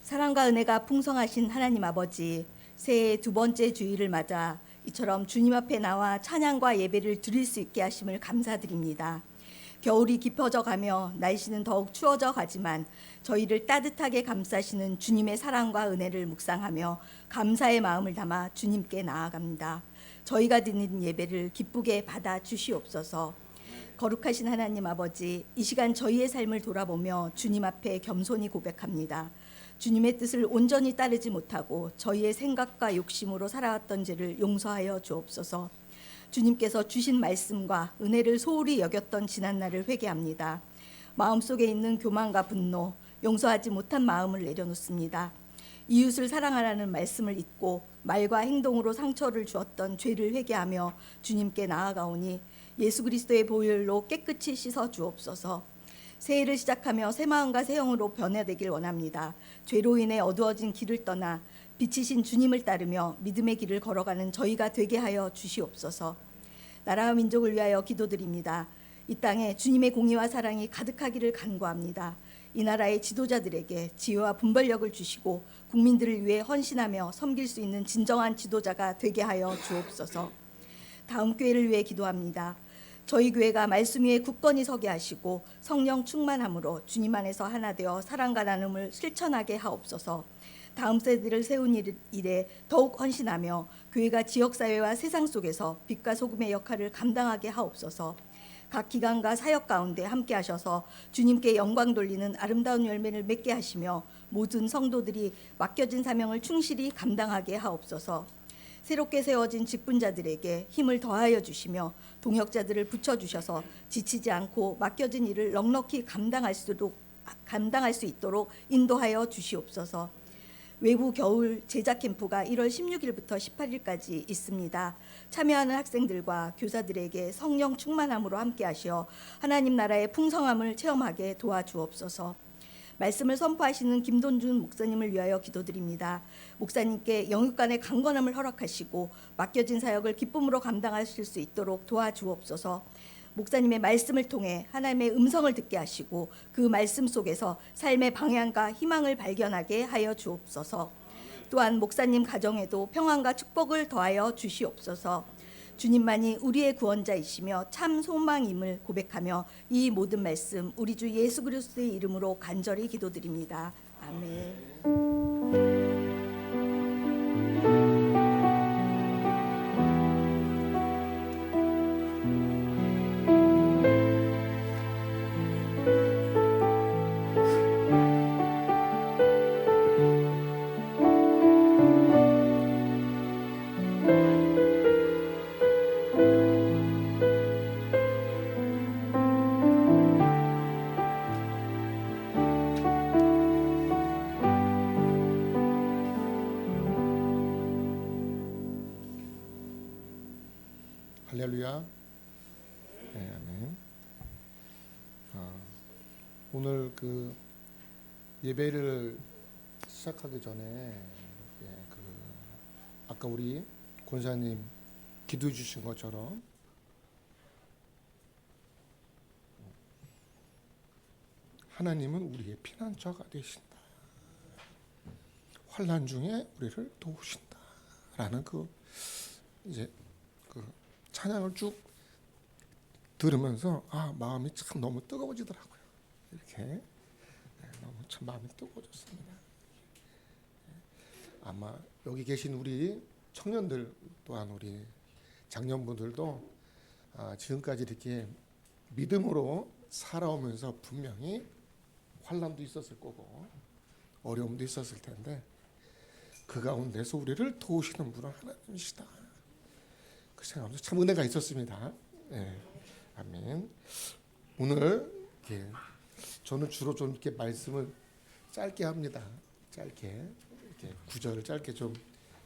사랑과 은혜가 풍성하신 하나님 아버지, 새해 두 번째 주일을 맞아 이처럼 주님 앞에 나와 찬양과 예배를 드릴 수 있게 하심을 감사드립니다. 겨울이 깊어져 가며 날씨는 더욱 추워져 가지만 저희를 따뜻하게 감싸시는 주님의 사랑과 은혜를 묵상하며 감사의 마음을 담아 주님께 나아갑니다. 저희가 드리는 예배를 기쁘게 받아 주시옵소서. 거룩하신 하나님 아버지, 이 시간 저희의 삶을 돌아보며 주님 앞에 겸손히 고백합니다. 주님의 뜻을 온전히 따르지 못하고 저희의 생각과 욕심으로 살아왔던 죄를 용서하여 주옵소서. 주님께서 주신 말씀과 은혜를 소홀히 여겼던 지난날을 회개합니다. 마음속에 있는 교만과 분노, 용서하지 못한 마음을 내려놓습니다. 이웃을 사랑하라는 말씀을 잊고 말과 행동으로 상처를 주었던 죄를 회개하며 주님께 나아가오니 예수 그리스도의 보혈로 깨끗이 씻어 주옵소서. 새해를 시작하며 새 마음과 새 영으로 변화되길 원합니다. 죄로 인해 어두워진 길을 떠나 빛이신 주님을 따르며 믿음의 길을 걸어가는 저희가 되게 하여 주시옵소서. 나라와 민족을 위하여 기도드립니다. 이 땅에 주님의 공의와 사랑이 가득하기를 간구합니다. 이 나라의 지도자들에게 지혜와 분별력을 주시고 국민들을 위해 헌신하며 섬길 수 있는 진정한 지도자가 되게 하여 주옵소서. 다음 교회를 위해 기도합니다. 저희 교회가 말씀 위에 굳건히 서게 하시고 성령 충만함으로 주님 안에서 하나 되어 사랑과 나눔을 실천하게 하옵소서. 다음 세대를 세운 일에 더욱 헌신하며 교회가 지역사회와 세상 속에서 빛과 소금의 역할을 감당하게 하옵소서. 각 기관과 사역 가운데 함께 하셔서 주님께 영광 돌리는 아름다운 열매를 맺게 하시며 모든 성도들이 맡겨진 사명을 충실히 감당하게 하옵소서. 새롭게 세워진 직분자들에게 힘을 더하여 주시며 동역자들을 붙여주셔서 지치지 않고 맡겨진 일을 넉넉히 감당할 수 있도록 인도하여 주시옵소서. 외부 겨울 제작 캠프가 1월 16일부터 18일까지 있습니다. 참여하는 학생들과 교사들에게 성령 충만함으로 함께 하시어 하나님 나라의 풍성함을 체험하게 도와주옵소서. 말씀을 선포하시는 김돈준 목사님을 위하여 기도드립니다. 목사님께 영육간의 강건함을 허락하시고 맡겨진 사역을 기쁨으로 감당하실 수 있도록 도와주옵소서. 목사님의 말씀을 통해 하나님의 음성을 듣게 하시고 그 말씀 속에서 삶의 방향과 희망을 발견하게 하여 주옵소서. 또한 목사님 가정에도 평안과 축복을 더하여 주시옵소서. 주님만이 우리의 구원자이시며 참 소망임을 고백하며 이 모든 말씀 우리 주 예수 그리스도의 이름으로 간절히 기도드립니다. 아멘. 할렐루야. 네, 아멘. 오늘 그 예배를 시작하기 전에 아까 우리 권사님 기도해 주신 것처럼 하나님은 우리의 피난처가 되신다. 환난 중에 우리를 도우신다라는 이제 찬양을 쭉 들으면서 마음이 참 너무 뜨거워지더라고요. 이렇게 너무 참 마음이 뜨거워졌습니다. 아마 여기 계신 우리 청년들 또한 우리 장년분들도 지금까지 이렇게 믿음으로 살아오면서 분명히 환난도 있었을 거고 어려움도 있었을 텐데 그 가운데서 우리를 도우시는 분은 하나님이시다. 그 생각하면서 참 은혜가 있었습니다. 네. 아멘. 오늘 저는 주로 좀 이렇게 말씀을 짧게 합니다. 짧게 이렇게 구절을 짧게 좀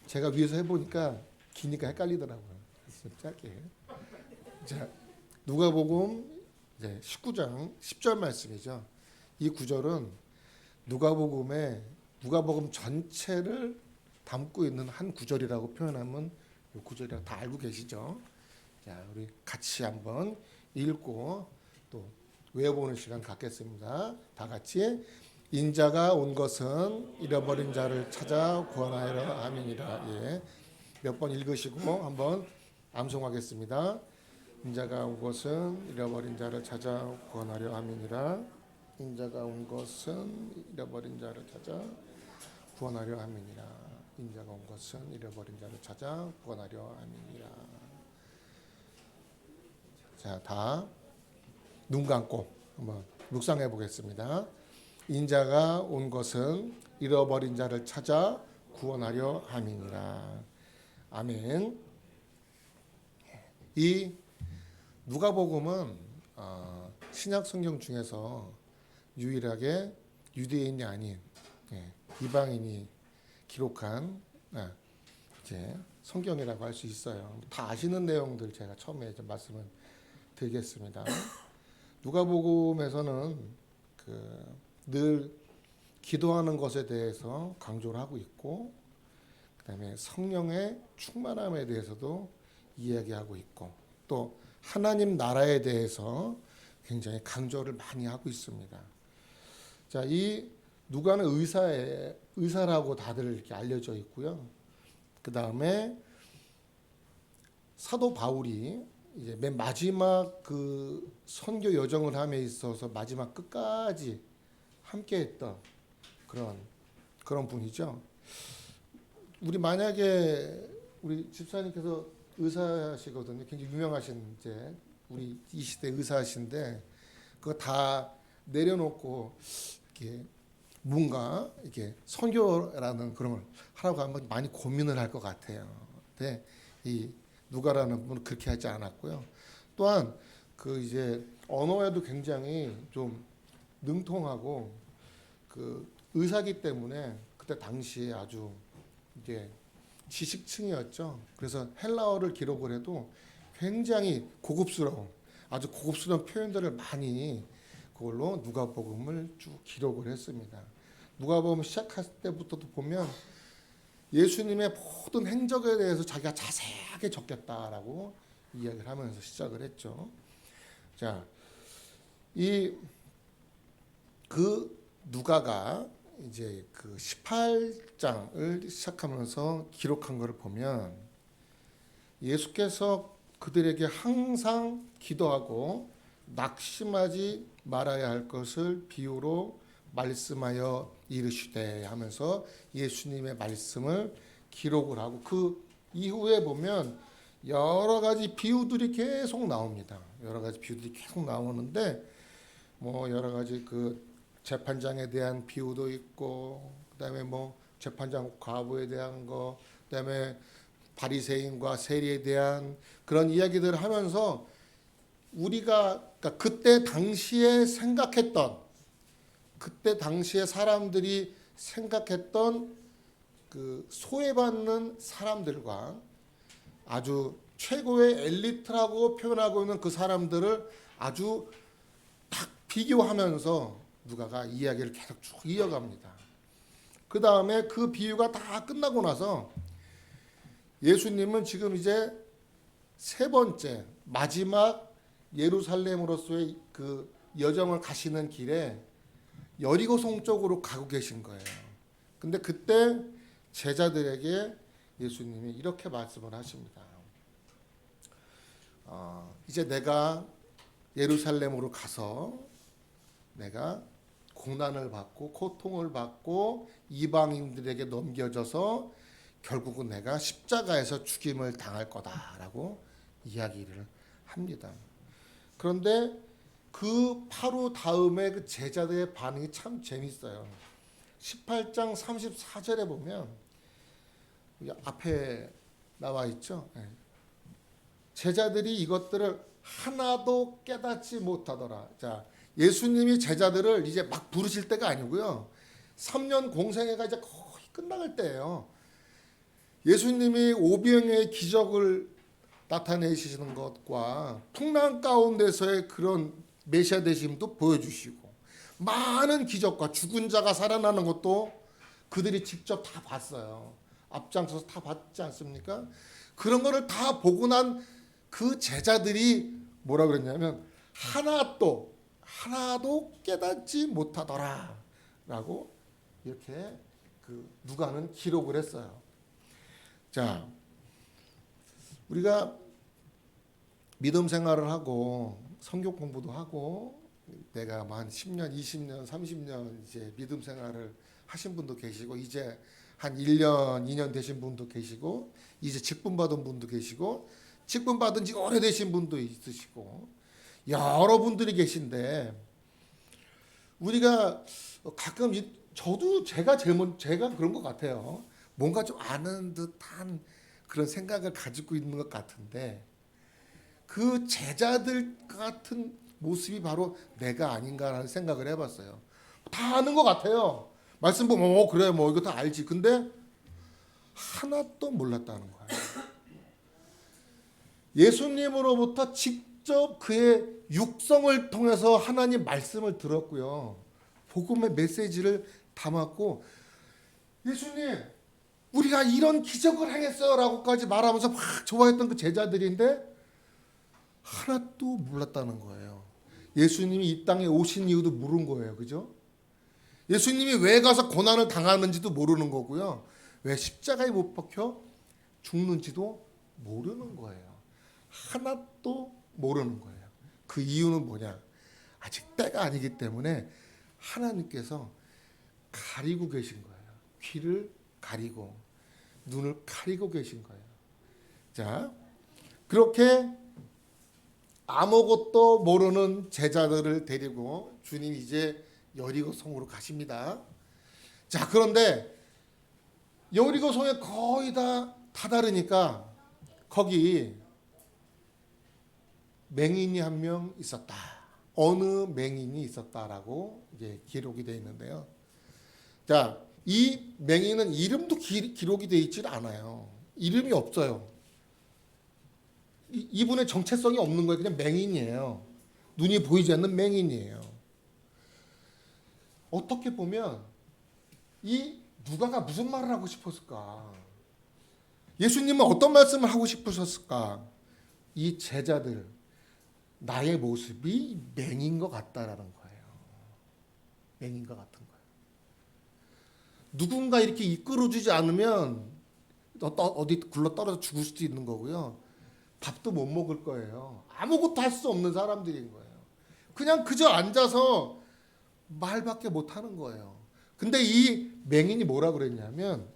제가 위에서 해보니까 기니까 헷갈리더라고요. 그래서 짧게. 자, 누가복음 19장 10절 말씀이죠. 이 구절은 누가복음 전체를 담고 있는 한 구절이라고 표현하면 이 구절이라고 다 알고 계시죠? 자, 우리 같이 한번 읽고 또 외워보는 시간 갖겠습니다. 다 같이 인자가 온 것은 잃어버린 자를 찾아 구원하려 함이니라. 예. 몇 번 읽으시고 한번 암송하겠습니다. 인자가 온 것은 잃어버린 자를 찾아 구원하려 함이니라. 인자가 온 것은 잃어버린 자를 찾아 구원하려 함이니라. 인자가 온 것은 잃어버린 자를 찾아 구원하려 함이니라. 자, 다 눈 감고 한번 묵상해 보겠습니다. 인자가 온 것은 잃어버린 자를 찾아 구원하려 함이니라. 아멘. 이 누가복음은 신약 성경 중에서 유일하게 유대인이 아닌 이방인이 기록한 이제 성경이라고 할 수 있어요. 다 아시는 내용들 제가 처음에 좀 말씀을 드리겠습니다. 누가복음에서는 늘 기도하는 것에 대해서 강조를 하고 있고, 그다음에 성령의 충만함에 대해서도 이야기하고 있고, 또 하나님 나라에 대해서 굉장히 강조를 많이 하고 있습니다. 자, 이 누가는 의사라고 다들 이렇게 알려져 있고요. 그 다음에 사도 바울이 이제 맨 마지막 그 선교 여정을 함에 있어서 마지막 끝까지 함께했던 그런 분이죠. 우리 만약에 우리 집사님께서 의사시거든요. 굉장히 유명하신 이제 우리 이 시대 의사신데 그거 다 내려놓고 이렇게 뭔가 이렇게 선교라는 그런 걸 하라고 하면 많이 고민을 할 것 같아요. 근데 이 누가라는 분은 그렇게 하지 않았고요. 또한 그 이제 언어에도 굉장히 좀 능통하고 그 의사기 때문에 그때 당시에 아주 이제 지식층이었죠. 그래서 헬라어를 기록을 해도 굉장히 고급스러운 아주 고급스러운 표현들을 많이 그걸로 누가복음을 쭉 기록을 했습니다. 누가복음 시작할 때부터도 보면 예수님의 모든 행적에 대해서 자기가 자세하게 적겠다라고 이야기를 하면서 시작을 했죠. 자, 그 누가가 이제 그 18장을 시작하면서 기록한 것을 보면 예수께서 그들에게 항상 기도하고 낙심하지 말아야 할 것을 비유로 말씀하여 이르시되 하면서 예수님의 말씀을 기록을 하고 그 이후에 보면 여러 가지 비유들이 계속 나옵니다. 여러 가지 비유들이 계속 나오는데 뭐 여러 가지 그 재판장에 대한 비유도 있고 그다음에 뭐 재판장 과부에 대한 거 그다음에 바리새인과 세리에 대한 그런 이야기들을 하면서 우리가 그러니까 그때 당시에 사람들이 생각했던 그 소외받는 사람들과 아주 최고의 엘리트라고 표현하고 있는 그 사람들을 아주 딱 비교하면서 누가가 이야기를 계속 쭉 이어갑니다. 그 다음에 그 비유가 다 끝나고 나서 예수님은 지금 이제 세 번째 마지막 예루살렘으로서의 그 여정을 가시는 길에 여리고성 쪽으로 가고 계신 거예요. 근데 그때 제자들에게 예수님이 이렇게 말씀을 하십니다. 이제 내가 예루살렘으로 가서 내가 고난을 받고 고통을 받고 이방인들에게 넘겨져서 결국은 내가 십자가에서 죽임을 당할 거다라고 이야기를 합니다. 그런데 그 바로 다음에 그 제자들의 반응이 참 재밌어요. 18장 34절에 보면 앞에 나와 있죠. 제자들이 이것들을 하나도 깨닫지 못하더라. 자, 예수님이 제자들을 이제 막 부르실 때가 아니고요. 3년 공생애가 이제 거의 끝나갈 때예요. 예수님이 오병이어의 기적을 나타내시는 것과 풍랑 가운데서의 그런 메시아 되심도 보여주시고 많은 기적과 죽은 자가 살아나는 것도 그들이 직접 다 봤어요. 앞장서서 다 봤지 않습니까? 그런 거를 다 보고 난 그 제자들이 뭐라 그랬냐면 하나도 깨닫지 못하더라 라고 이렇게 그 누가는 기록을 했어요. 자, 우리가 믿음 생활을 하고 성경 공부도 하고 내가 뭐 한 10년, 20년, 30년 이제 믿음 생활을 하신 분도 계시고 이제 한 1년, 2년 되신 분도 계시고 이제 직분 받은 분도 계시고 직분 받은 지 오래되신 분도 있으시고 여러 분들이 계신데 우리가 가끔 저도 제가 그런 것 같아요. 뭔가 좀 아는 듯한 그런 생각을 가지고 있는 것 같은데 그 제자들 같은 모습이 바로 내가 아닌가라는 생각을 해봤어요. 다 아는 것 같아요. 말씀 보면 그래 뭐 이거 다 알지. 근데 하나도 몰랐다는 거예요. 예수님으로부터 직접 그의 육성을 통해서 하나님 말씀을 들었고요. 복음의 메시지를 담았고 예수님 우리가 이런 기적을 행했어요 라고까지 말하면서 막 좋아했던 그 제자들인데 하나도 몰랐다는 거예요. 예수님이 이 땅에 오신 이유도 모르는 거예요. 그죠? 예수님이 왜 가서 고난을 당하는지도 모르는 거고요. 왜 십자가에 못 박혀 죽는지도 모르는 거예요. 하나도 모르는 거예요. 그 이유는 뭐냐? 아직 때가 아니기 때문에 하나님께서 가리고 계신 거예요. 귀를 가리고 눈을 가리고 계신 거예요. 자, 그렇게 아무것도 모르는 제자들을 데리고 주님이 이제 여리고 성으로 가십니다. 자, 그런데 여리고 성에 거의 다 다다르니까 거기 맹인이 한 명 있었다. 어느 맹인이 있었다라고 이제 기록이 되어 있는데요. 자, 이 맹인은 이름도 기록이 되어 있질 않아요. 이름이 없어요. 이분의 정체성이 없는 거예요. 그냥 맹인이에요. 눈이 보이지 않는 맹인이에요. 어떻게 보면 이 누가가 무슨 말을 하고 싶었을까? 예수님은 어떤 말씀을 하고 싶으셨을까? 이 제자들 나의 모습이 맹인 것 같다라는 거예요. 맹인 것 같은 거예요. 누군가 이렇게 이끌어주지 않으면 어디 굴러 떨어져 죽을 수도 있는 거고요. 밥도 못 먹을 거예요. 아무것도 할 수 없는 사람들인 거예요. 그냥 그저 앉아서 말밖에 못 하는 거예요. 근데 이 맹인이 뭐라 그랬냐면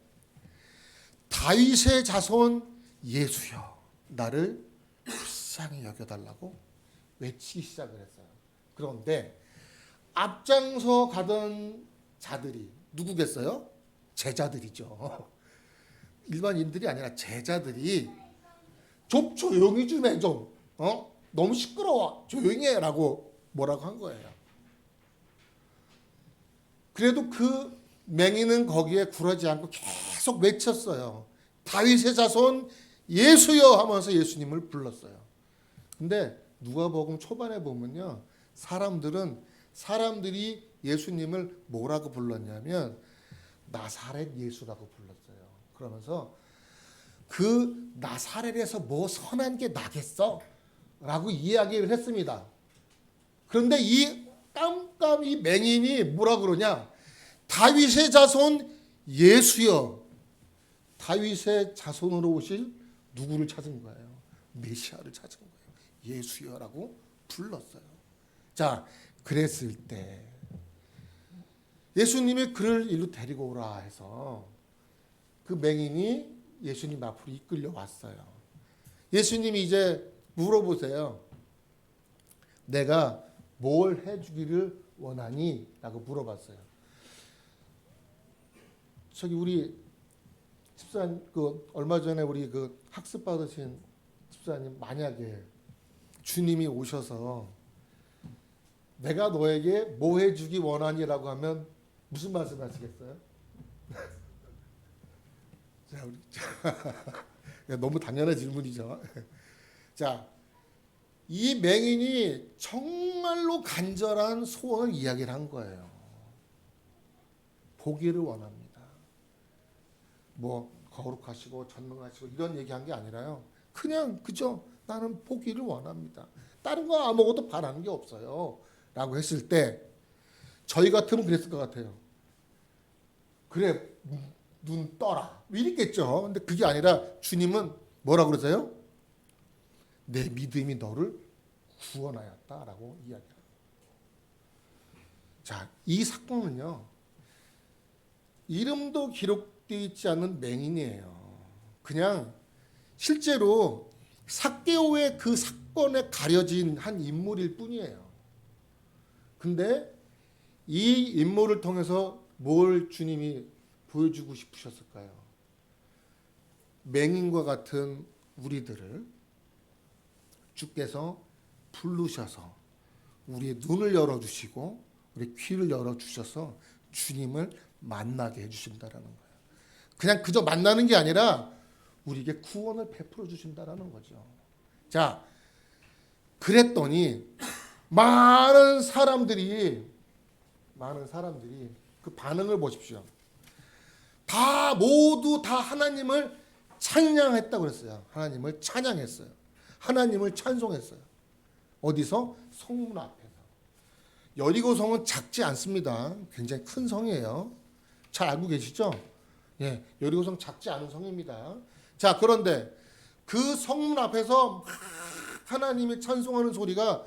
다윗의 자손 예수여 나를 불쌍히 여겨달라고 외치기 시작을 했어요. 그런데 앞장서 가던 자들이 누구겠어요? 제자들이죠. 일반인들이 아니라 제자들이 좀 조용히 좀 해 좀. 너무 시끄러워. 조용히 해라고 뭐라고 한 거예요. 그래도 그 맹인은 거기에 굴하지 않고 계속 외쳤어요. 다윗의 자손 예수여 하면서 예수님을 불렀어요. 근데 누가복음 초반에 보면요. 사람들이 예수님을 뭐라고 불렀냐면 나사렛 예수라고 불렀어요. 그러면서 그 나사렛에서 뭐 선한 게 나겠어? 라고 이야기를 했습니다. 그런데 이 깜깜이 맹인이 뭐라 그러냐? 다윗의 자손 예수여. 다윗의 자손으로 오실 누구를 찾은 거예요? 메시아를 찾은 거예요. 예수여라고 불렀어요. 자, 그랬을 때 예수님이 그를 일로 데리고 오라 해서 그 맹인이 예수님 앞으로 이끌려 왔어요. 예수님이 이제 물어보세요. 내가 뭘 해주기를 원하니? 라고 물어봤어요. 저기 우리 집사님 얼마 전에 우리 학습 받으신 집사님 만약에 주님이 오셔서 내가 너에게 뭐 해주기 원하니라고 하면 무슨 말씀 하시겠어요? 자, 너무 당연한 질문이죠. 자, 이 맹인이 정말로 간절한 소원을 이야기를 한 거예요. 보기를 원합니다. 뭐 거룩하시고 전능하시고 이런 얘기한 게 아니라요. 그냥 그저 나는 보기를 원합니다. 다른 거 아무것도 바라는 게 없어요. 라고 했을 때 저희 같으면 그랬을 것 같아요. 그래 눈 떠라 이랬겠죠. 근데 그게 아니라 주님은 뭐라 그러세요? 내 믿음이 너를 구원하였다라고 이야기합니다. 자, 이 사건은요, 이름도 기록되어 있지 않은 맹인이에요. 그냥 실제로 삭개오의 그 사건에 가려진 한 인물일 뿐이에요. 근데 이 인물을 통해서 뭘 주님이 보여주고 싶으셨을까요? 맹인과 같은 우리들을 주께서 부르셔서 우리의 눈을 열어주시고 우리 귀를 열어주셔서 주님을 만나게 해주신다라는 거예요. 그냥 그저 만나는 게 아니라 우리에게 구원을 베풀어 주신다라는 거죠. 자, 그랬더니 많은 사람들이 그 반응을 보십시오. 다 모두 다 하나님을 찬양했다고 그랬어요. 하나님을 찬양했어요. 하나님을 찬송했어요. 어디서? 성문 앞에서. 여리고 성은 작지 않습니다. 굉장히 큰 성이에요. 잘 알고 계시죠? 예, 여리고 성 작지 않은 성입니다. 자, 그런데 그 성문 앞에서 막 하나님을 찬송하는 소리가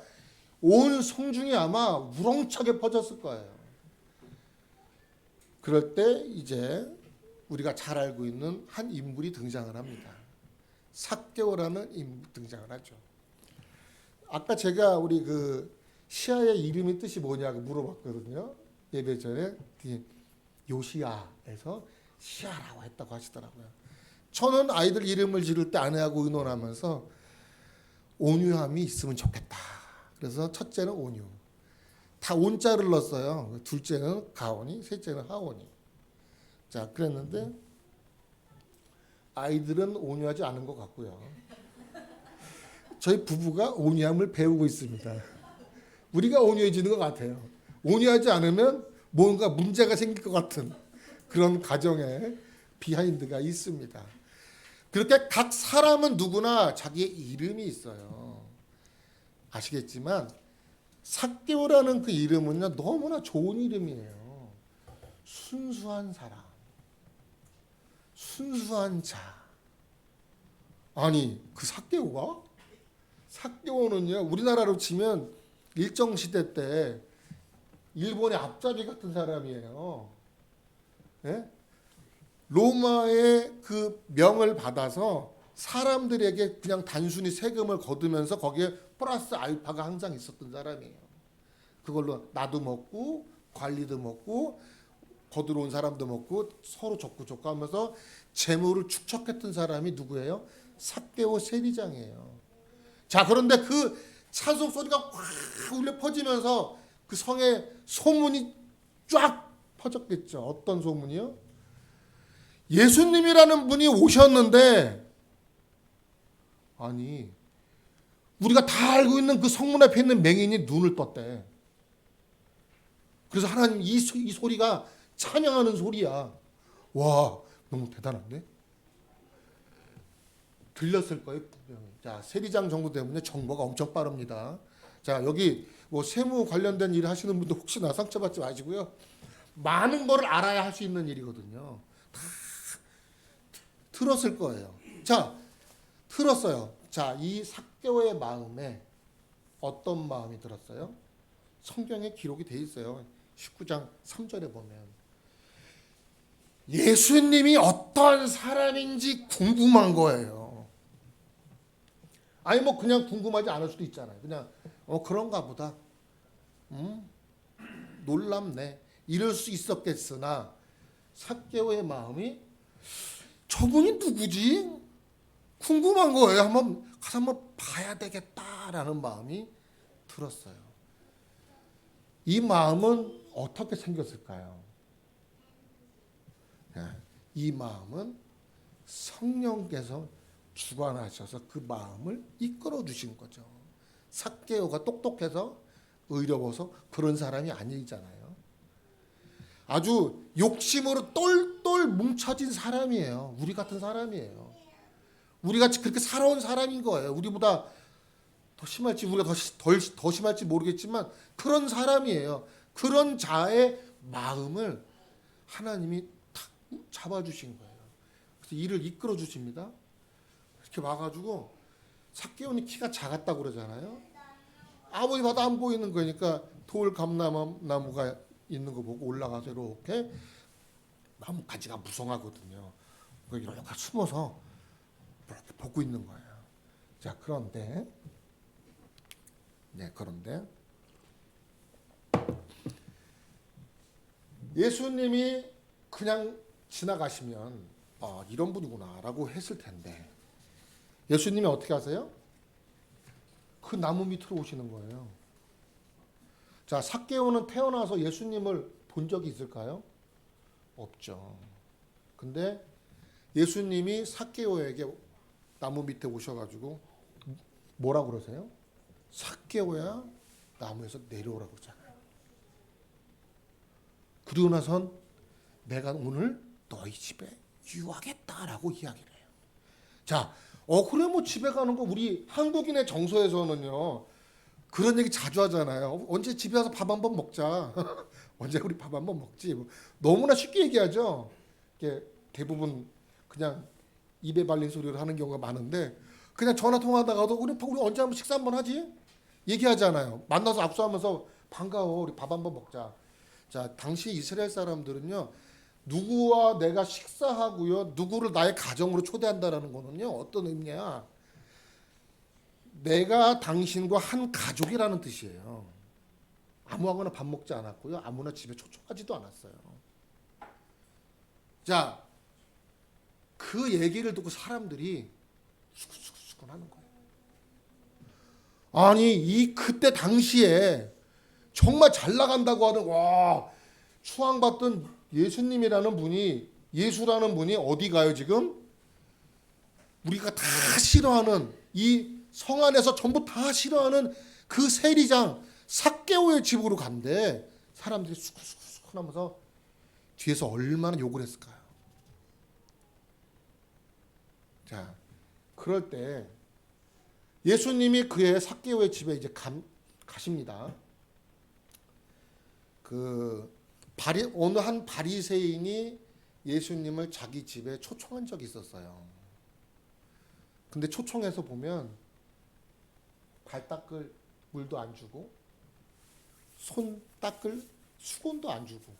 온 성중에 아마 우렁차게 퍼졌을 거예요. 그럴 때 이제 우리가 잘 알고 있는 한 인물이 등장을 합니다. 삭개오라는 인물이 등장을 하죠. 아까 제가 우리 그 시아의 이름이 뜻이 뭐냐고 물어봤거든요. 예배 전에 요시아에서 시아라고 했다고 하시더라고요. 저는 아이들 이름을 지를 때 아내하고 의논하면서 온유함이 있으면 좋겠다. 그래서 첫째는 온유. 다 온자를 넣었어요. 둘째는 가온이, 셋째는 하온이. 자, 그랬는데 아이들은 온유하지 않은 것 같고요. 저희 부부가 온유함을 배우고 있습니다. 우리가 온유해지는 것 같아요. 온유하지 않으면 뭔가 문제가 생길 것 같은 그런 가정에 비하인드가 있습니다. 그렇게 각 사람은 누구나 자기의 이름이 있어요. 아시겠지만 삭개오라는 그 이름은요, 너무나 좋은 이름이에요. 순수한 사람, 순수한 자. 아니, 그 삭개오는요, 우리나라로 치면 일정시대 때 일본의 앞잡이 같은 사람이에요. 예? 로마의 그 명을 받아서 사람들에게 그냥 단순히 세금을 거두면서 거기에 플러스 알파가 항상 있었던 사람이에요. 그걸로 나도 먹고 관리도 먹고 거두러 온 사람도 먹고 서로 줬고 하면서 재물을 축적했던 사람이 누구예요? 삭개오 세리장이에요. 자, 그런데 그 찬송 소리가 확 울려 퍼지면서 그 성에 소문이 쫙 퍼졌겠죠. 어떤 소문이요? 예수님이라는 분이 오셨는데, 아니, 우리가 다 알고 있는 그 성문 앞에 있는 맹인이 눈을 떴대. 그래서 하나님 이 소리가 찬양하는 소리야. 와, 너무 대단한데? 들렸을 거예요, 분명히. 자, 세리장 정부 때문에 정보가 엄청 빠릅니다. 자, 여기 뭐 세무 관련된 일 하시는 분들 혹시나 상처받지 마시고요. 많은 거를 알아야 할 수 있는 일이거든요. 다 들었을 거예요. 자, 들었어요. 자, 이 삭개오의 마음에 어떤 마음이 들었어요? 성경에 기록이 돼 있어요. 19장 3절에 보면 예수님이 어떤 사람인지 궁금한 거예요. 아니 뭐 그냥 궁금하지 않을 수도 있잖아요. 그냥 그런가 보다. 놀랍네. 이럴 수 있었겠으나 삭개오의 마음이 저분이 누구지? 궁금한 거예요. 가서 한번 봐야 되겠다라는 마음이 들었어요. 이 마음은 어떻게 생겼을까요? 이 마음은 성령께서 주관하셔서 그 마음을 이끌어 주신 거죠. 삭개오가 똑똑해서 의로워서 그런 사람이 아니잖아요. 아주 욕심으로 똘똘 뭉쳐진 사람이에요. 우리 같은 사람이에요. 우리같이 그렇게 살아온 사람인 거예요. 우리보다 더 심할지 우리가 더 심할지 모르겠지만 그런 사람이에요. 그런 자의 마음을 하나님이 다 잡아주신 거예요. 그래서 이를 이끌어 주십니다. 이렇게 와가지고 삭개오는 키가 작았다고 그러잖아요. 아무리 봐도 안 보이는 거니까 돌 감나무가 있는 거 보고 올라가서 이렇게 나무 가지가 무성하거든요. 이렇게 숨어서 이렇게 보고 있는 거예요. 자, 그런데 예수님이 그냥 지나가시면 이런 분이구나라고 했을 텐데 예수님이 어떻게 하세요? 그 나무 밑으로 오시는 거예요. 자, 삭개오는 태어나서 예수님을 본 적이 있을까요? 없죠. 근데 예수님이 삭개오에게 나무 밑에 오셔가지고 뭐라고 그러세요? 삭개오야 나무에서 내려오라고 그러잖아요. 그리고 나선 내가 오늘 너희 집에 유하겠다라고 이야기를 해요. 자, 그래 뭐 집에 가는 거 우리 한국인의 정서에서는요 그런 얘기 자주 하잖아요. 언제 집에 와서 밥 한번 먹자. 언제 우리 밥 한번 먹지. 뭐 너무나 쉽게 얘기하죠. 이게 대부분 그냥 입에 발린 소리를 하는 경우가 많은데 그냥 전화 통화하다가도 우리 언제 한번 식사 한번 하지? 얘기하잖아요. 만나서 악수하면서 반가워 우리 밥 한번 먹자. 자, 당시 이스라엘 사람들은요 누구와 내가 식사하고요 누구를 나의 가정으로 초대한다라는 거는요 어떤 의미냐? 내가 당신과 한 가족이라는 뜻이에요. 아무하거나 밥 먹지 않았고요. 아무나 집에 초청하지도 않았어요. 자, 그 얘기를 듣고 사람들이 수근수근 하는 거예요. 아니, 그때 당시에 정말 잘 나간다고 하던 추앙받던 예수님이라는 분이 예수라는 분이 어디 가요 지금? 우리가 다 싫어하는 이 성 안에서 전부 다 싫어하는 그 세리장 삭개오의 집으로 간대. 사람들이 수근수근 하면서 뒤에서 얼마나 욕을 했을까요? 자, 그럴 때 예수님이 그의 삭개오의 집에 이제 가십니다. 어느 한 바리새인이 예수님을 자기 집에 초청한 적이 있었어요. 근데 초청해서 보면 발 닦을 물도 안 주고 손 닦을 수건도 안 주고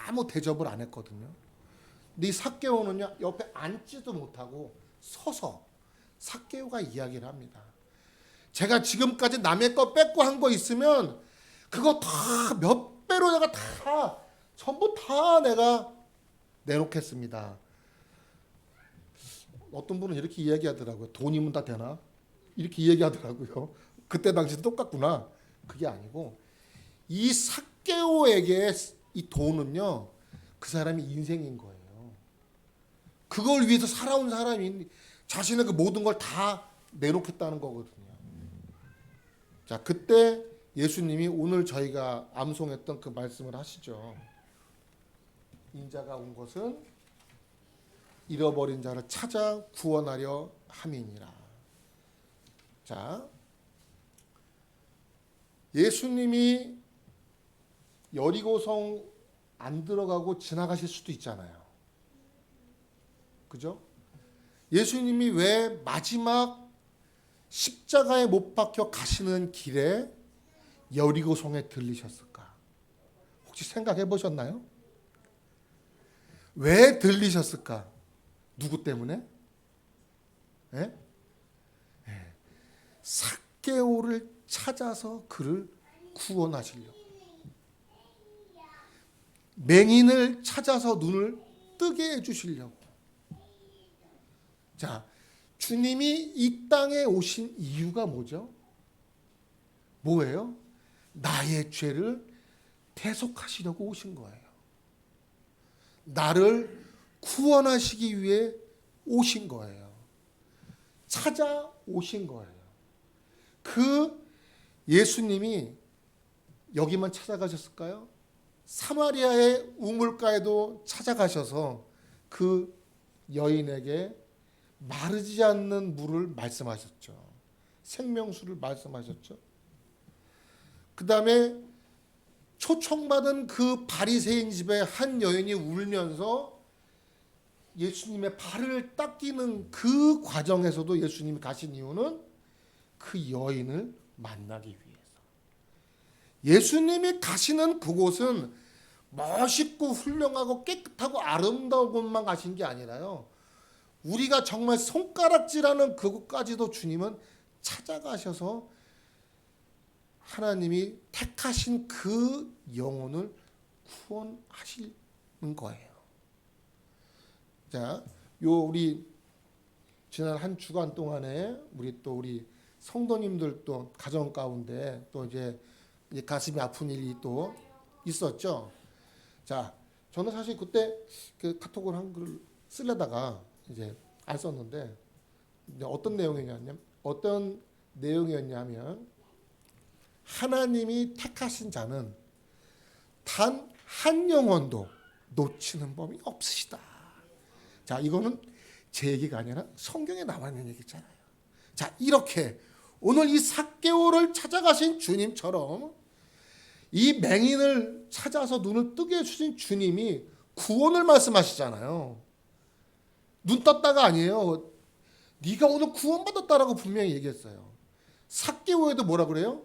아무 대접을 안 했거든요. 근데 이 삭개오는요 옆에 앉지도 못하고 서서 삭개오가 이야기를 합니다. 제가 지금까지 남의 거 뺏고 한 거 있으면 그거 다 몇 배로 내가 다 전부 다 내가 내놓겠습니다. 어떤 분은 이렇게 이야기하더라고요. 돈이면 다 되나? 이렇게 이야기하더라고요. 그때 당시도 똑같구나. 그게 아니고 이 삭개오에게 이 돈은요 그 사람이 인생인 거예요. 그걸 위해서 살아온 사람이 자신의 그 모든 걸 다 내놓겠다는 거거든요. 자, 그때 예수님이 오늘 저희가 암송했던 그 말씀을 하시죠. 인자가 온 것은 잃어버린 자를 찾아 구원하려 함이니라. 자, 예수님이 여리고성 안 들어가고 지나가실 수도 있잖아요. 그죠? 예수님이 왜 마지막 십자가에 못 박혀 가시는 길에 여리고성에 들리셨을까? 혹시 생각해 보셨나요? 왜 들리셨을까? 누구 때문에? 예? 삭개오를 찾아서 그를 구원하시려고. 맹인을 찾아서 눈을 뜨게 해주시려고. 자, 주님이 이 땅에 오신 이유가 뭐죠? 뭐예요? 나의 죄를 대속하시려고 오신 거예요. 나를 구원하시기 위해 오신 거예요. 찾아오신 거예요. 그 예수님이 여기만 찾아가셨을까요? 사마리아의 우물가에도 찾아가셔서 그 여인에게 마르지 않는 물을 말씀하셨죠. 생명수를 말씀하셨죠. 그 다음에 초청받은 그 바리새인 집에 한 여인이 울면서 예수님의 발을 닦이는 그 과정에서도 예수님이 가신 이유는 그 여인을 만나기 위해서. 예수님이 가시는 그곳은 멋있고 훌륭하고 깨끗하고 아름다운 곳만 가신 게 아니라요, 우리가 정말 손가락질하는 그곳까지도 주님은 찾아가셔서 하나님이 택하신 그 영혼을 구원하시는 거예요. 자, 우리 지난 한 주간 동안에 우리 성도님들 또 가정 가운데 또 이제 가슴이 아픈 일이 또 있었죠. 자, 저는 사실 그때 그 카톡을 한 글을 쓰려다가 이제 안 썼는데, 이제 어떤 내용이었냐면 하나님이 택하신 자는 단 한 영혼도 놓치는 법이 없으시다. 자, 이거는 제 얘기가 아니라 성경에 나와 있는 얘기잖아요. 자, 이렇게 오늘 이 삭개오를 찾아가신 주님처럼 이 맹인을 찾아서 눈을 뜨게 해주신 주님이 구원을 말씀하시잖아요. 눈 떴다가 아니에요. 네가 오늘 구원받았다라고 분명히 얘기했어요. 삭개오에도 뭐라 그래요?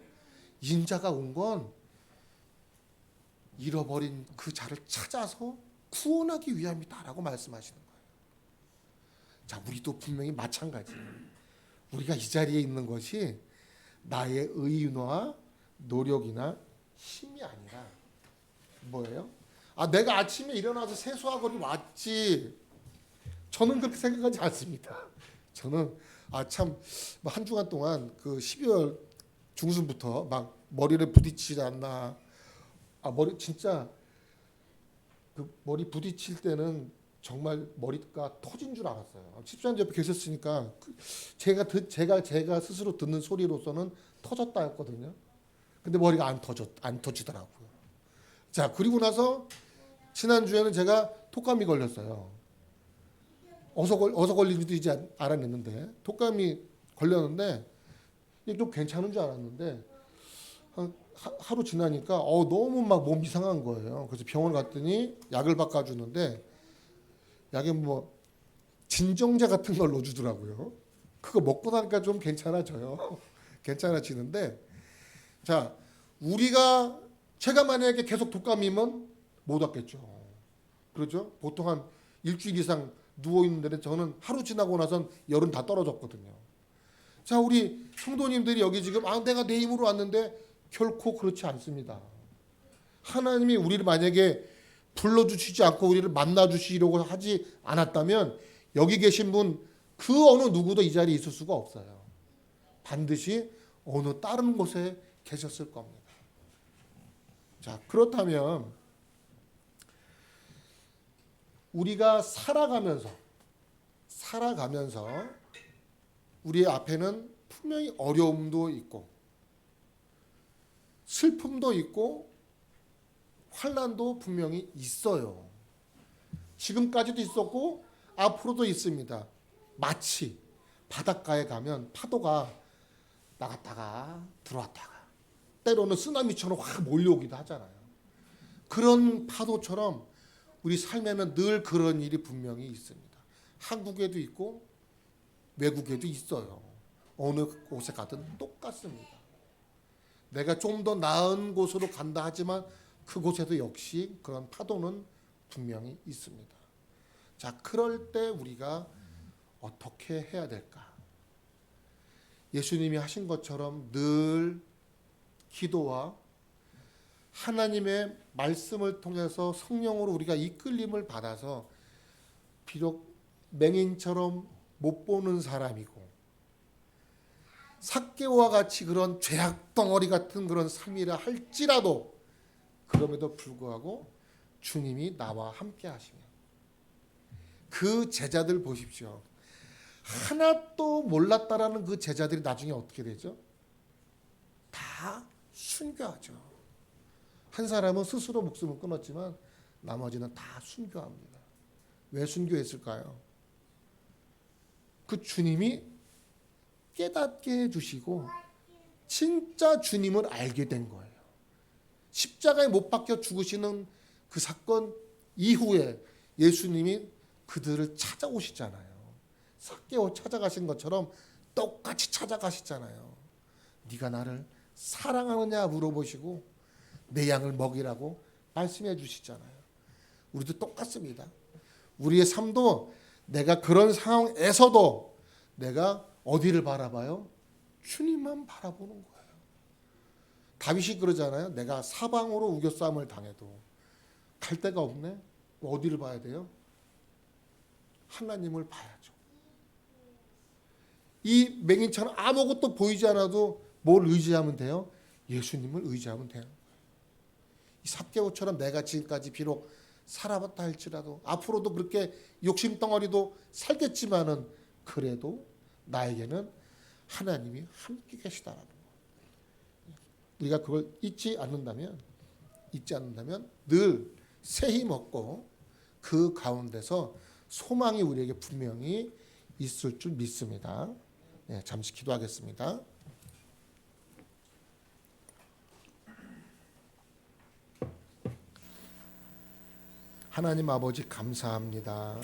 인자가 온 건 잃어버린 그 자를 찾아서 구원하기 위함이다라고 말씀하시는 거예요. 자, 우리도 분명히 마찬가지예요. 우리가 이 자리에 있는 것이 나의 의의나 노력이나 힘이 아니라 뭐예요? 내가 아침에 일어나서 세수하고 왔지. 저는 그렇게 생각하지 않습니다. 저는 참 한 주간 동안 그 12월 중순부터 막 머리를 부딪히지 않나. 머리 진짜 그 머리 부딪힐 때는 정말 머리가 터진 줄 알았어요. 집사님 옆에 계셨으니까 제가 스스로 듣는 소리로서는 터졌다 했거든요. 근데 머리가 안 터지더라고요. 자, 그리고 나서 지난주에는 제가 독감이 걸렸어요. 어서 걸린지도 이제 알아냈는데, 독감이 걸렸는데 이게 좀 괜찮은 줄 알았는데 하루 지나니까 너무 막 몸 이상한 거예요. 그래서 병원 갔더니 약을 바꿔주는데 약에 뭐 진정제 같은 걸 넣어주더라고요. 그거 먹고 나니까 좀 괜찮아져요. 괜찮아지는데, 자, 제가 만약에 계속 독감이면 못 왔겠죠. 그렇죠? 보통 한 일주일 이상 누워 있는데 저는 하루 지나고 나선 열은 다 떨어졌거든요. 자, 우리 성도님들이 여기 지금 내가 내 힘으로 왔는데 결코 그렇지 않습니다. 하나님이 우리를 만약에 불러주시지 않고 우리를 만나주시려고 하지 않았다면 여기 계신 분 그 어느 누구도 이 자리에 있을 수가 없어요. 반드시 어느 다른 곳에 계셨을 겁니다. 자, 그렇다면 우리가 살아가면서 우리 앞에는 분명히 어려움도 있고 슬픔도 있고 환난도 분명히 있어요. 지금까지도 있었고 앞으로도 있습니다. 마치 바닷가에 가면 파도가 나갔다가 들어왔다가 때로는 쓰나미처럼 확 몰려오기도 하잖아요. 그런 파도처럼 우리 삶에는 늘 그런 일이 분명히 있습니다. 한국에도 있고 외국에도 있어요. 어느 곳에 가든 똑같습니다. 내가 좀 더 나은 곳으로 간다 하지만 그곳에도 역시 그런 파도는 분명히 있습니다. 자, 그럴 때 우리가 어떻게 해야 될까? 예수님이 하신 것처럼 늘 기도와 하나님의 말씀을 통해서 성령으로 우리가 이끌림을 받아서 비록 맹인처럼 못 보는 사람이고 삭개오와 같이 그런 죄악 덩어리 같은 그런 삶이라 할지라도 그럼에도 불구하고 주님이 나와 함께 하시며 그 제자들 보십시오. 하나도 몰랐다라는 그 제자들이 나중에 어떻게 되죠? 다 순교하죠. 한 사람은 스스로 목숨을 끊었지만 나머지는 다 순교합니다. 왜 순교했을까요? 그 주님이 깨닫게 해주시고 진짜 주님을 알게 된 거예요. 십자가에 못 박혀 죽으시는 그 사건 이후에 예수님이 그들을 찾아오시잖아요. 삭개오 찾아가신 것처럼 똑같이 찾아가시잖아요. 네가 나를 사랑하느냐 물어보시고 내 양을 먹이라고 말씀해 주시잖아요. 우리도 똑같습니다. 우리의 삶도 내가 그런 상황에서도 내가 어디를 바라봐요? 주님만 바라보는 거예요. 다윗이 그러잖아요. 내가 사방으로 우겨싸움을 당해도 갈 데가 없네. 어디를 봐야 돼요? 하나님을 봐야죠. 이 맹인처럼 아무것도 보이지 않아도 뭘 의지하면 돼요? 예수님을 의지하면 돼요. 이 삭개오처럼 내가 지금까지 비록 살아봤다 할지라도 앞으로도 그렇게 욕심덩어리도 살겠지만은 그래도 나에게는 하나님이 함께 계시다라는 거. 우리가 그걸 잊지 않는다면 늘 새 힘 얻고 그 가운데서 소망이 우리에게 분명히 있을 줄 믿습니다. 네, 잠시 기도하겠습니다. 하나님 아버지 감사합니다.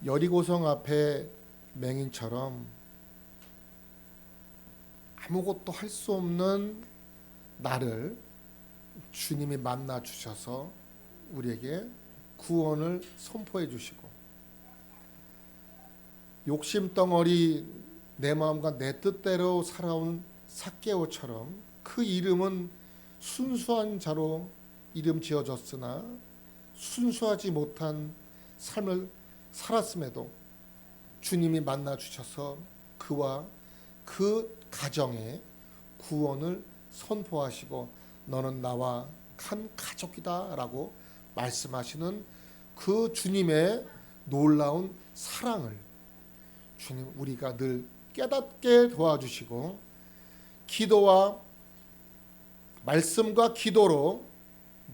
여리고성 앞에 맹인처럼 아무것도 할 수 없는 나를 주님이 만나 주셔서 우리에게 구원을 선포해 주시고 욕심덩어리 내 마음과 내 뜻대로 살아온 삭개오처럼 그 이름은 순수한 자로 이름 지어졌으나 순수하지 못한 삶을 살았음에도 주님이 만나 주셔서 그와 그 가정에 구원을 선포하시고 너는 나와 한 가족이다 라고 말씀하시는 그 주님의 놀라운 사랑을 주님 우리가 늘 깨닫게 도와주시고 기도와 말씀과 기도로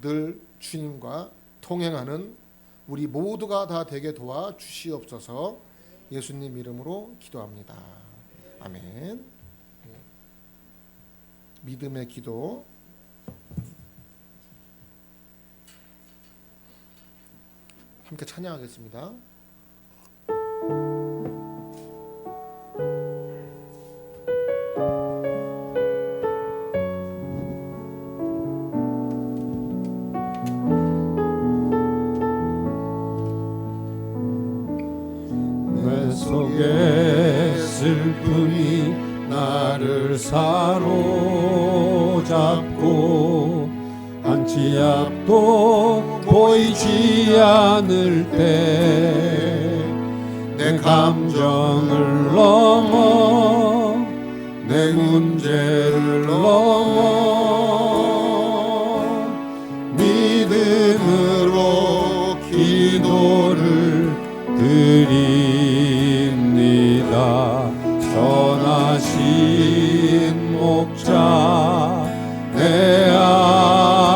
늘 주님과 동행하는 우리 모두가 다 되게 도와주시옵소서. 예수님 이름으로 기도합니다. 아멘. 믿음의 기도. 함께 찬양하겠습니다. 내 속에 슬픔이 나를 사로잡고 한 치 앞도 보이지 않을 때 내 감정을 넘어 내 문제를 넘어 믿음으로 기도를 드립니다. 선하신 목자 내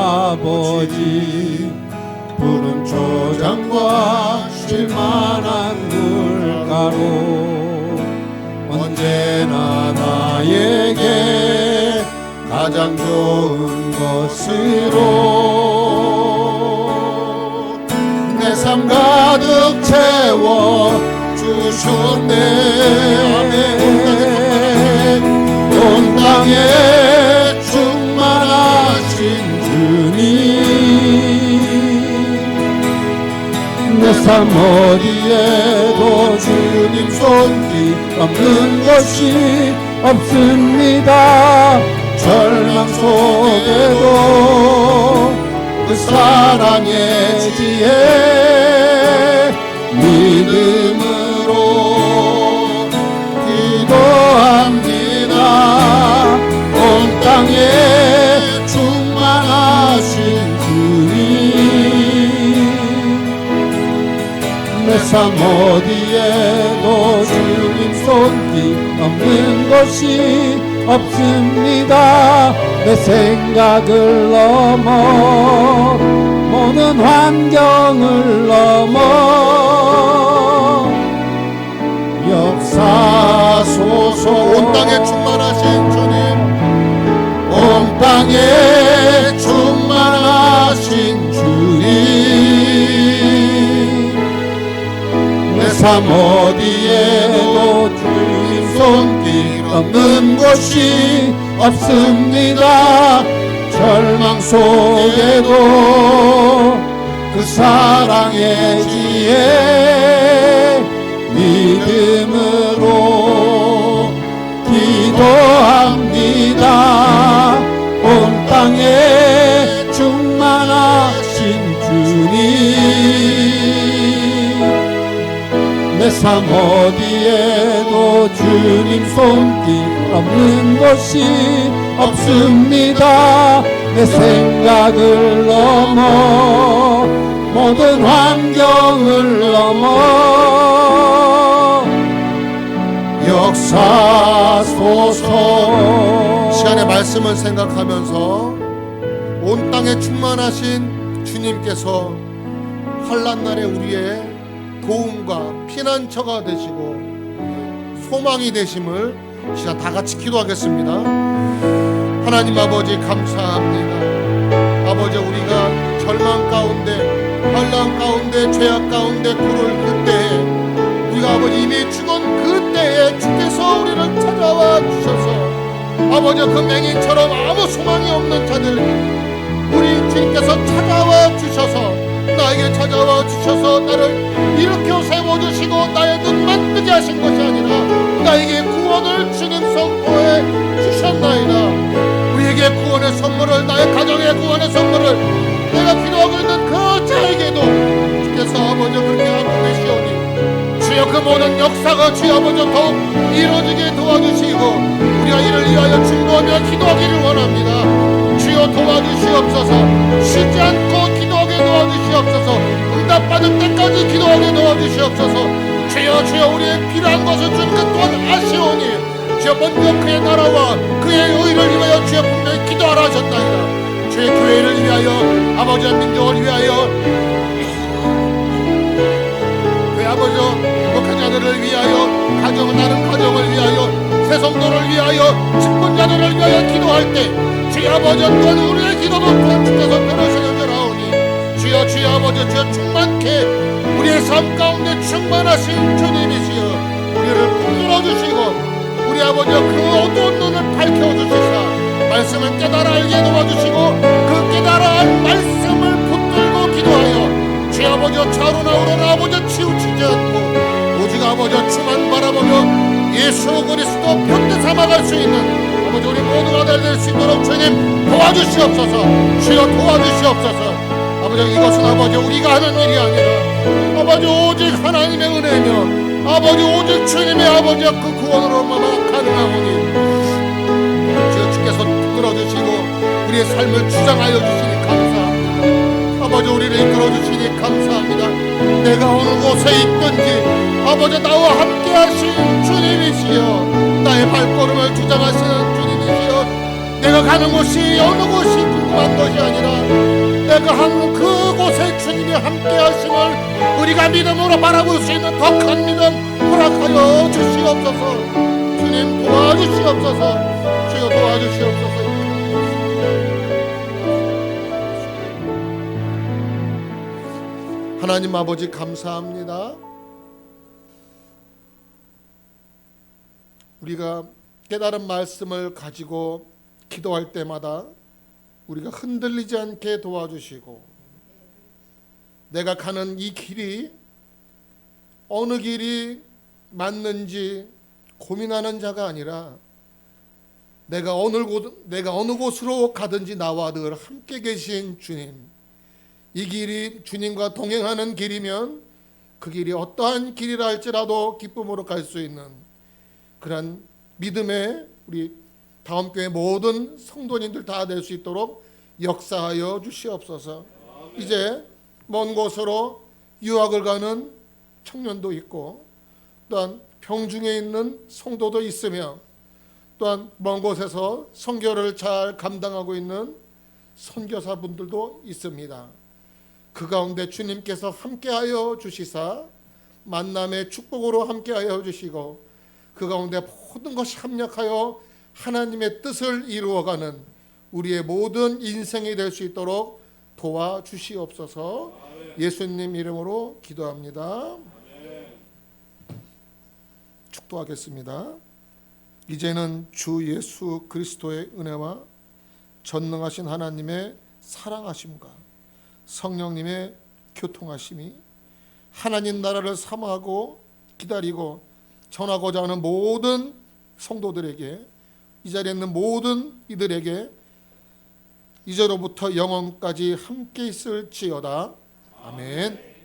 아버지 푸른 초장과 쉴만한 물가로 언제나 나에게 가장 좋은 것으로 내 삶 가득 채워 주셨네. 온 땅에 충만하신 주님 내 삶 어디에도 주님 손길 없는 것이 없습니다. 절망 속에도 그 사랑의 지혜 믿음으로 기도합니다. 온 땅에 충만하신 주님 내 삶 어디에도 주님 손길 없는 것이 없습니다. 내 생각을 넘어 모든 환경을 넘어 역사소서. 온 땅에 충만하신 주님, 온 땅에 충만하신 주님 삶 어디에도 주님 손길 없는 곳이 없습니다. 절망 속에도 그 사랑의 지혜 믿음으로 기도합니다. 온 땅에 충만하신 주님, 내 삶 어디에도 주님 손길 없는 곳이 없습니다. 내 생각을 넘어 모든 환경을 넘어 역사소서. 시간의 말씀을 생각하면서 온 땅에 충만하신 주님께서 환난 날에 우리의 도움과 피난처가 되시고 소망이 되심을 시간 다 같이 기도하겠습니다. 하나님 아버지 감사합니다. 아버지 우리가 절망 가운데 환난 가운데 죄악 가운데 구를 그때에 우리가 아버지 이미 죽은 그때에 주께서 우리를 찾아와 주셔서 아버지 그 맹인처럼 아무 소망이 없는 자들 우리 주님께서 찾아와 주셔서 나에게 찾아와 주셔서 나를 일으켜 세워주시고 나의 눈만 뜨게 하신 것이 아니라 나에게 구원을 주님 선포해 주셨나이다. 우리에게 구원의 선물을 나의 가정의 구원의 선물을 내가 기도하고 있는 그 자에게도 주께서 아버지 그렇게 하고 계시오니 주여 그 모든 역사가 주여 아버지 더욱 이루어지게 도와주시고 우리가 이를 위하여 중보하며 기도하기를 원합니다. 주여 도와주시옵소서. 쉬지 않고 기도하게 도와주시옵소서. 응답받을 때까지 기도하게 도와주시옵소서. 주여 주여 우리의 필요한 것을 준 그 또한 아시오니 주여 먼저 그의 나라와 그의 의를 위하여 주여 분명히 기도하라 하셨나이다. 주의 교회를 위하여 아버지와 민족을 위하여 그의 아버지 목회자들을 위하여 다른 가정을 위하여 새 성도를 위하여 직분자들을 위하여 기도할 때 주여 아버지 또한 우리의 기도도 또한 주께서 들으시는 줄 아오니 주여 주여 아버지 주여 충만케 우리의 삶 가운데 충만하신 주님이시여 우리를 붙들어 주시고 우리 아버지 그 어두운 눈을 밝혀주시사 말씀을 깨달아 알게 도와주시고 그 깨달아 알 말씀을 붙들고 기도하여 주여 아버지 좌우나 우로나 아버지 치우치지 않고 오직 아버지 주만 바라보며 예수 그리스도 편대 삼아갈 수 있는 아버지 우리 모두가 될 수 있도록 주님 도와주시옵소서. 주여 도와주시옵소서. 아버지 이것은 아버지 우리가 하는 일이 아니라 아버지 오직 하나님의 은혜며 아버지 오직 주님의 아버지 그 구원으로만 가능하오니 주여 주께서 이끌어주시고 우리의 삶을 주장하여 주시니 감사합니다. 아버지 우리를 이끌어주시니 감사합니다. 내가 어느 곳에 있든지 아버지 나와 함께 하신 주님이시여 나의 발걸음을 주장하시는 주님이시여 내가 가는 곳이 어느 곳이 궁금한 것이 아니라 내가 하는 그곳에 주님이 함께 하심을 우리가 믿음으로 바라볼 수 있는 더 큰 믿음 허락하여 주시옵소서. 주님 도와주시옵소서. 주여 도와주시옵소서. 하나님 아버지 감사합니다. 우리가 깨달은 말씀을 가지고 기도할 때마다 우리가 흔들리지 않게 도와주시고 내가 가는 이 길이 어느 길이 맞는지 고민하는 자가 아니라 내가 어느 곳으로 가든지 나와 늘 함께 계신 주님, 이 길이 주님과 동행하는 길이면 그 길이 어떠한 길이라 할지라도 기쁨으로 갈 수 있는 그런 믿음의 우리 다음 교회 모든 성도님들 다 될 수 있도록 역사하여 주시옵소서. 이제 먼 곳으로 유학을 가는 청년도 있고 또한 병중에 있는 성도도 있으며 또한 먼 곳에서 선교를 잘 감당하고 있는 선교사분들도 있습니다. 그 가운데 주님께서 함께하여 주시사 만남의 축복으로 함께하여 주시고 그 가운데 모든 것이 합력하여 하나님의 뜻을 이루어가는 우리의 모든 인생이 될 수 있도록 도와주시옵소서. 예수님 이름으로 기도합니다. 축도하겠습니다. 이제는 주 예수 그리스도의 은혜와 전능하신 하나님의 사랑하심과 성령님의 교통하심이 하나님 나라를 사모하고 기다리고 전하고자 하는 모든 성도들에게, 이 자리에 있는 모든 이들에게 이제로부터 영원까지 함께 있을지어다. 아멘.